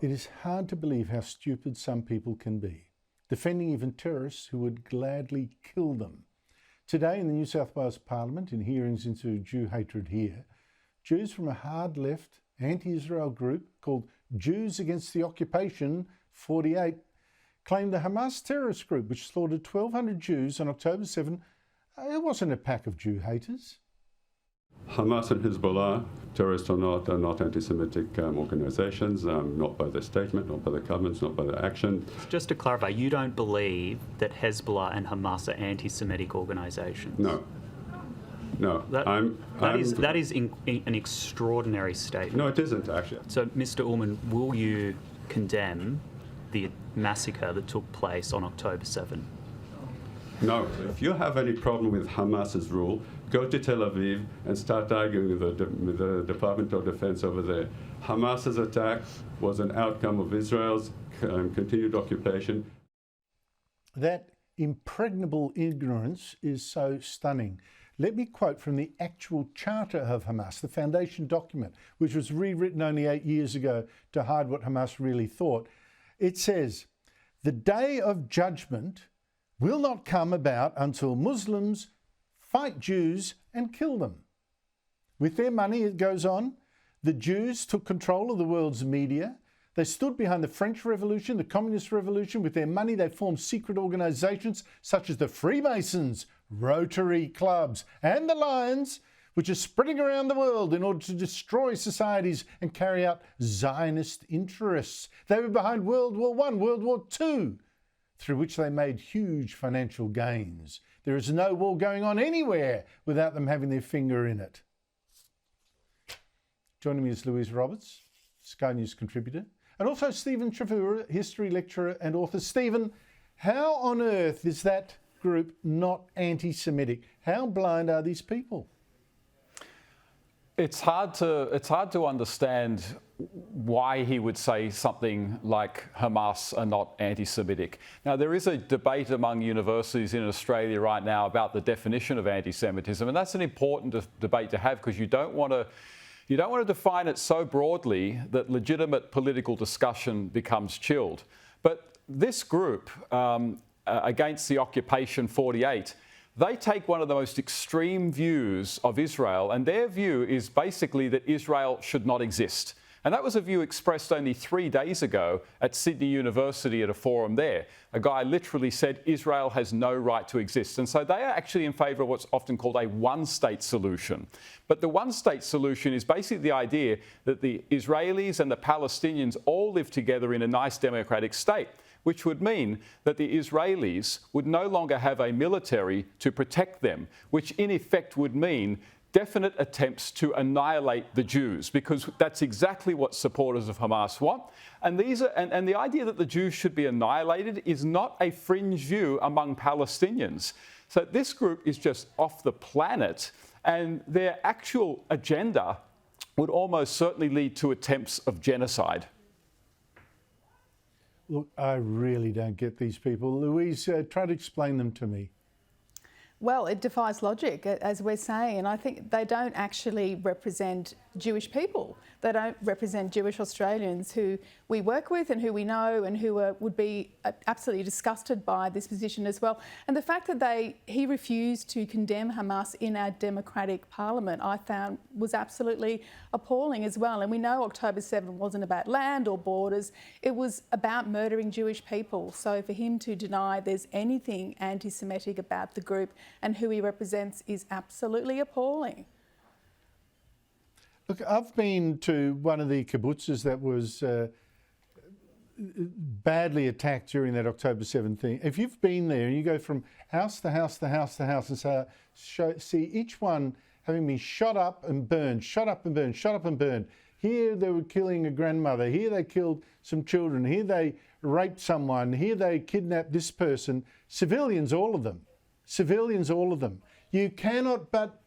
It is hard to believe how stupid some people can be, defending even terrorists who would gladly kill them. Today in the New South Wales Parliament, in hearings into Jew hatred here, Jews from a hard left anti-Israel group called Jews Against the Occupation 48 claimed the Hamas terrorist group, which slaughtered 1,200 Jews on October 7, it wasn't a pack of Jew haters. Hamas and Hezbollah, terrorists or not, are not anti-Semitic organisations, not by their statement, not by their comments, not by their action. Just to clarify, you don't believe that Hezbollah and Hamas are anti-Semitic organisations? No. No. That is an extraordinary statement. No, it isn't, actually. So, Mr. Ullman, will you condemn the massacre that took place on October 7? No. If you have any problem with Hamas's rule, go to Tel Aviv and start arguing with the Department of Defense over there. Hamas's attack was an outcome of Israel's continued occupation. That impregnable ignorance is so stunning. Let me quote from the actual Charter of Hamas, the foundation document, which was rewritten only 8 years ago to hide what Hamas really thought. It says, "The day of judgment will not come about until Muslims fight Jews and kill them. With their money," it goes on, "the Jews took control of the world's media. They stood behind the French Revolution, the Communist Revolution. With their money, they formed secret organisations such as the Freemasons, Rotary clubs and the Lions, which are spreading around the world in order to destroy societies and carry out Zionist interests. They were behind World War I, World War II, through which they made huge financial gains. There is no war going on anywhere without them having their finger in it." Joining me is Louise Roberts, Sky News contributor, and also Stephen Trevura, history lecturer and author. Stephen, how on earth is that group not anti-Semitic? How blind are these people? It's hard to understand why he would say something like Hamas are not anti-Semitic. Now, there is a debate among universities in Australia right now about the definition of anti-Semitism, and that's an important debate to have, because you don't want to define it so broadly that legitimate political discussion becomes chilled. But this group, Against the Occupation 48, they take one of the most extreme views of Israel, and their view is basically that Israel should not exist. And that was a view expressed only 3 days ago at Sydney University at a forum there. A guy literally said Israel has no right to exist. And so they are actually in favour of what's often called a one-state solution. But the one-state solution is basically the idea that the Israelis and the Palestinians all live together in a nice democratic state, which would mean that the Israelis would no longer have a military to protect them, which in effect would mean definite attempts to annihilate the Jews, because that's exactly what supporters of Hamas want. And the idea that the Jews should be annihilated is not a fringe view among Palestinians. So this group is just off the planet, and their actual agenda would almost certainly lead to attempts of genocide. Look, I really don't get these people. Louise, try to explain them to me. Well, it defies logic, as we're saying, and I think they don't actually represent Jewish people. They don't represent Jewish Australians who we work with and who we know and who would be absolutely disgusted by this position as well. And the fact that he refused to condemn Hamas in our democratic parliament, I found was absolutely appalling as well. And we know October 7 wasn't about land or borders, it was about murdering Jewish people. So for him to deny there's anything anti-Semitic about the group and who he represents is absolutely appalling. Look, I've been to one of the kibbutzes that was badly attacked during that October 7 thing. If you've been there and you go from house to house to house to house and see each one having been shot up and burned, shot up and burned, shot up and burned. Here they were killing a grandmother. Here they killed some children. Here they raped someone. Here they kidnapped this person. Civilians, all of them. Civilians, all of them. You cannot but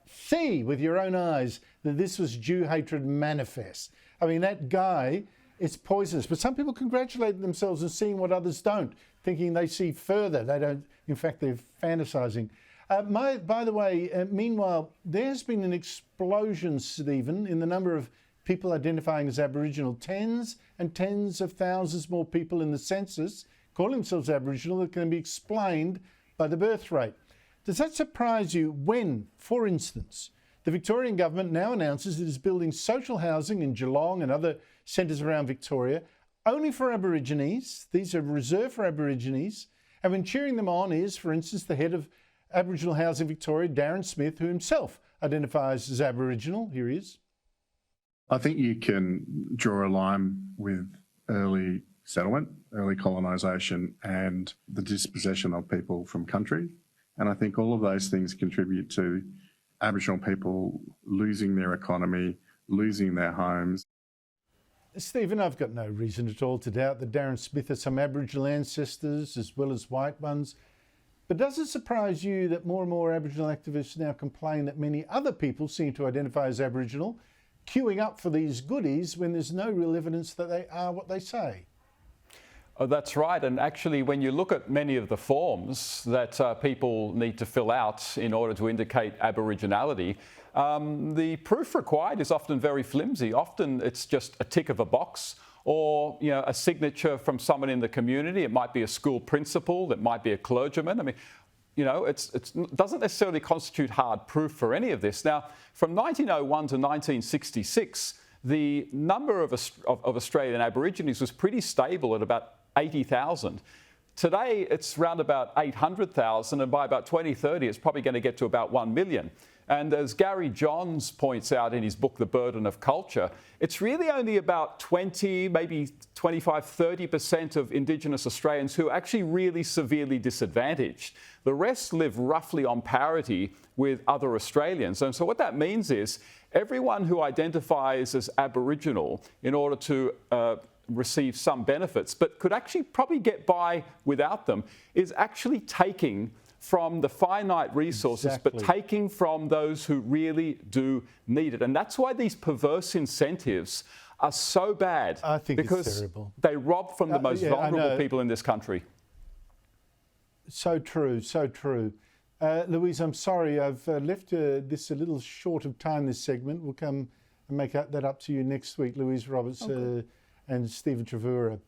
see with your own eyes that this was Jew hatred manifest. I mean, that guy, it's poisonous. But some people congratulate themselves on seeing what others don't, thinking they see further. They don't, in fact, they're fantasizing. By the way, meanwhile, there's been an explosion, Stephen, in the number of people identifying as Aboriginal. Tens and tens of thousands more people in the census call themselves Aboriginal that can be explained by the birth rate. Does that surprise you when, for instance, the Victorian government now announces it is building social housing in Geelong and other centres around Victoria only for Aborigines? These are reserved for Aborigines. And when cheering them on is, for instance, the head of Aboriginal Housing Victoria, Darren Smith, who himself identifies as Aboriginal. Here he is. I think you can draw a line with early settlement, early colonisation, and the dispossession of people from country. And I think all of those things contribute to Aboriginal people losing their economy, losing their homes. Stephen, I've got no reason at all to doubt that Darren Smith has some Aboriginal ancestors as well as white ones. But does it surprise you that more and more Aboriginal activists now complain that many other people seem to identify as Aboriginal, queuing up for these goodies when there's no real evidence that they are what they say? Oh, that's right. And actually, when you look at many of the forms that people need to fill out in order to indicate Aboriginality, the proof required is often very flimsy. Often it's just a tick of a box or a signature from someone in the community. It might be a school principal, it might be a clergyman. I mean, it doesn't necessarily constitute hard proof for any of this. Now, from 1901 to 1966, the number of Australian Aborigines was pretty stable at about 80,000. Today, it's around about 800,000, and by about 2030, it's probably going to get to about 1 million. And as Gary Johns points out in his book, The Burden of Culture, it's really only about 20, maybe 25, 30% of Indigenous Australians who are actually really severely disadvantaged. The rest live roughly on parity with other Australians. And so what that means is everyone who identifies as Aboriginal in order to receive some benefits, but could actually probably get by without them, is actually taking from the finite resources, but taking from those who really do need it. And that's why these perverse incentives are so bad. I think because it's terrible. They rob from the most vulnerable people in this country. So true, so true. Louise, I'm sorry, I've left this a little short of time, this segment. We'll come and make that up to you next week, Louise Roberts and Stephen Trevura.